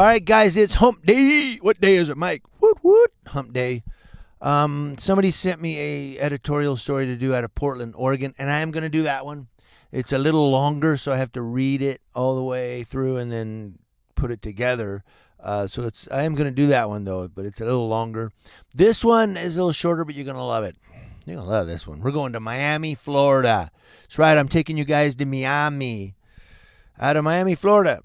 All right, guys, it's Hump Day. What day is it, Mike? Woot, woot. Hump Day. Somebody sent me a editorial story to do out of Portland, Oregon, and I am going to do that one. It's a little longer, so I have to read it all the way through and then put it together. I am going to do that one, though, but it's a little longer. This one is a little shorter, but you're going to love it. You're going to love this one. We're going to Miami, Florida. That's right. I'm taking you guys to Miami. Out of Miami, Florida.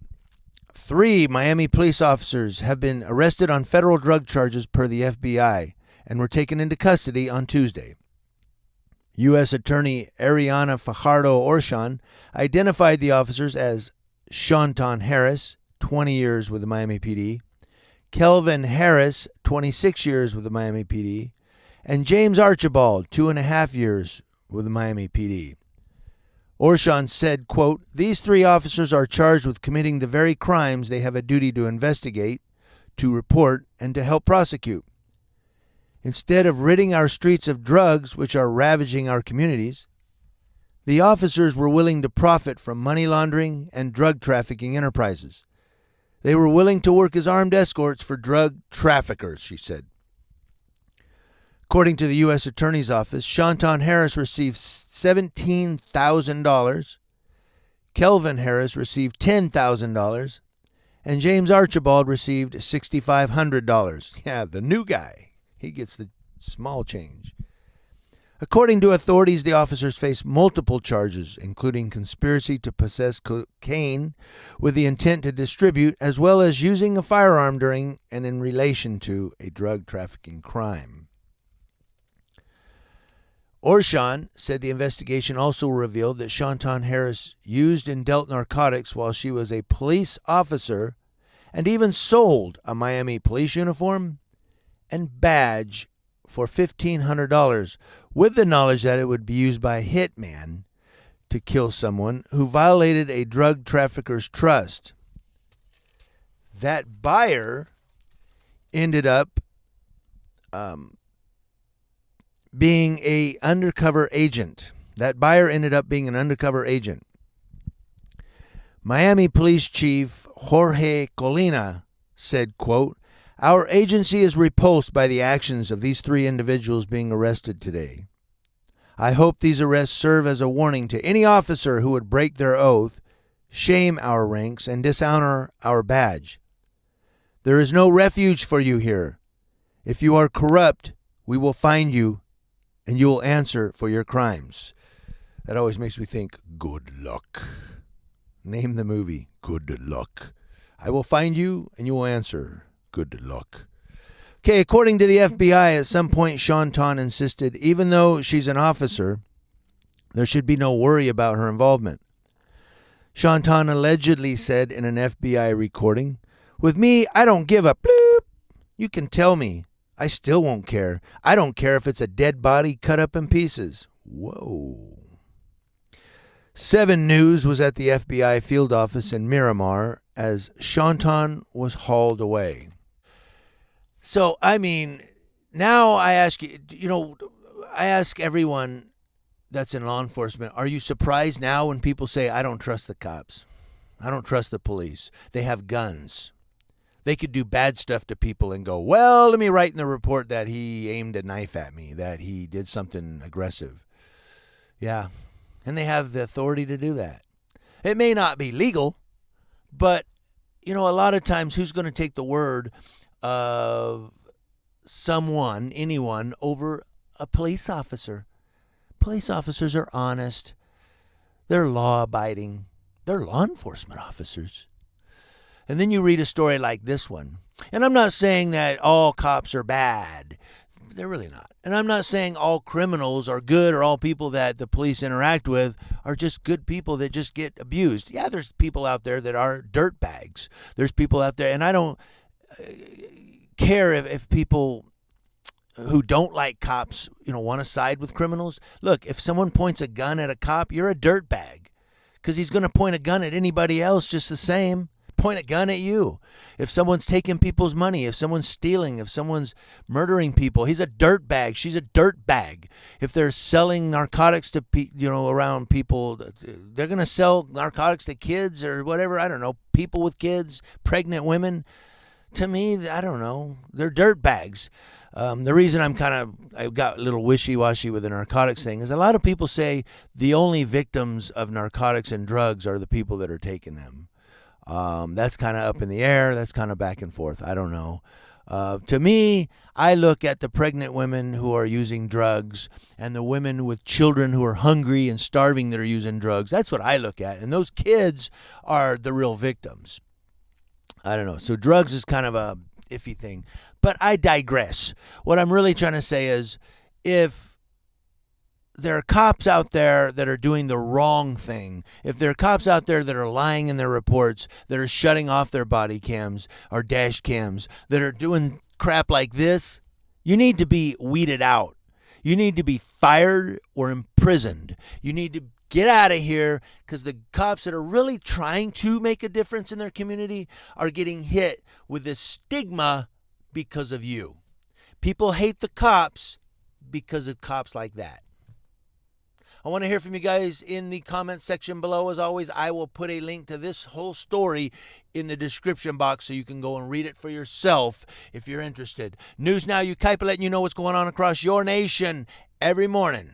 3 Miami police officers have been arrested on federal drug charges per the FBI and were taken into custody on Tuesday. U.S. Attorney Ariana Fajardo-Orshon identified the officers as Shanton Harris, 20 years with the Miami PD, Kelvin Harris, 26 years with the Miami PD, and James Archibald, 2.5 years with the Miami PD. Orshon said, quote, "These 3 officers are charged with committing the very crimes they have a duty to investigate, to report, and to help prosecute. Instead of ridding our streets of drugs, which are ravaging our communities, the officers were willing to profit from money laundering and drug trafficking enterprises. They were willing to work as armed escorts for drug traffickers," she said. According to the U.S. Attorney's Office, Shanton Harris received $17,000, Kelvin Harris received $10,000, and James Archibald received $6,500. Yeah, the new guy. He gets the small change. According to authorities, the officers face multiple charges, including conspiracy to possess cocaine with the intent to distribute, as well as using a firearm during and in relation to a drug trafficking crime. Orshon said the investigation also revealed that Shanton Harris used and dealt narcotics while she was a police officer and even sold a Miami police uniform and badge for $1,500 with the knowledge that it would be used by a hitman to kill someone who violated a drug trafficker's trust. That buyer ended up being an undercover agent. Miami Police Chief Jorge Colina said, quote, "Our agency is repulsed by the actions of these 3 individuals being arrested today. I hope these arrests serve as a warning to any officer who would break their oath, shame our ranks, and dishonor our badge. There is no refuge for you here. If you are corrupt, we will find you, and you will answer for your crimes." That always makes me think, good luck. Name the movie, Good Luck. I will find you, and you will answer. Good luck. Okay, according to the FBI, at some point, Shanton insisted, even though she's an officer, there should be no worry about her involvement. Shanton allegedly said in an FBI recording, "With me, I don't give a bloop. You can tell me. I still won't care. I don't care if it's a dead body cut up in pieces." Whoa. 7 News was at the FBI field office in Miramar as Shanton was hauled away. So, I mean, now I ask you, I ask everyone that's in law enforcement, are you surprised now when people say, "I don't trust the cops. I don't trust the police. They have guns. They could do bad stuff to people," and go, "Well, let me write in the report that he aimed a knife at me, that he did something aggressive." Yeah, and they have the authority to do that. It may not be legal, but, a lot of times who's going to take the word of anyone, over a police officer? Police officers are honest. They're law-abiding. They're law enforcement officers. And then you read a story like this one. And I'm not saying that all cops are bad. They're really not. And I'm not saying all criminals are good or all people that the police interact with are just good people that just get abused. Yeah, there's people out there that are dirtbags. There's people out there, and I don't care if people who don't like cops, want to side with criminals. Look, if someone points a gun at a cop, you're a dirtbag because he's going to point a gun at anybody else just the same. point a gun at you. If someone's taking people's money, if someone's stealing, if someone's murdering people, he's a dirt bag. She's a dirt bag. If they're selling narcotics to around people, they're going to sell narcotics to kids or whatever. I don't know. People with kids, pregnant women. To me, I don't know. They're dirt bags. The reason I got a little wishy-washy with the narcotics thing is a lot of people say the only victims of narcotics and drugs are the people that are taking them. That's kind of up in the air. That's kind of back and forth. I don't know. To me, I look at the pregnant women who are using drugs and the women with children who are hungry and starving that are using drugs. That's what I look at. And those kids are the real victims. I don't know. So drugs is kind of a iffy thing. But I digress. What I'm really trying to say is if there are cops out there that are doing the wrong thing, if there are cops out there that are lying in their reports, that are shutting off their body cams or dash cams, that are doing crap like this, you need to be weeded out. You need to be fired or imprisoned. You need to get out of here, because the cops that are really trying to make a difference in their community are getting hit with this stigma because of you. People hate the cops because of cops like that. I want to hear from you guys in the comment section below. As always, I will put a link to this whole story in the description box so you can go and read it for yourself if you're interested. News Now Ukaipa letting you know what's going on across your nation every morning.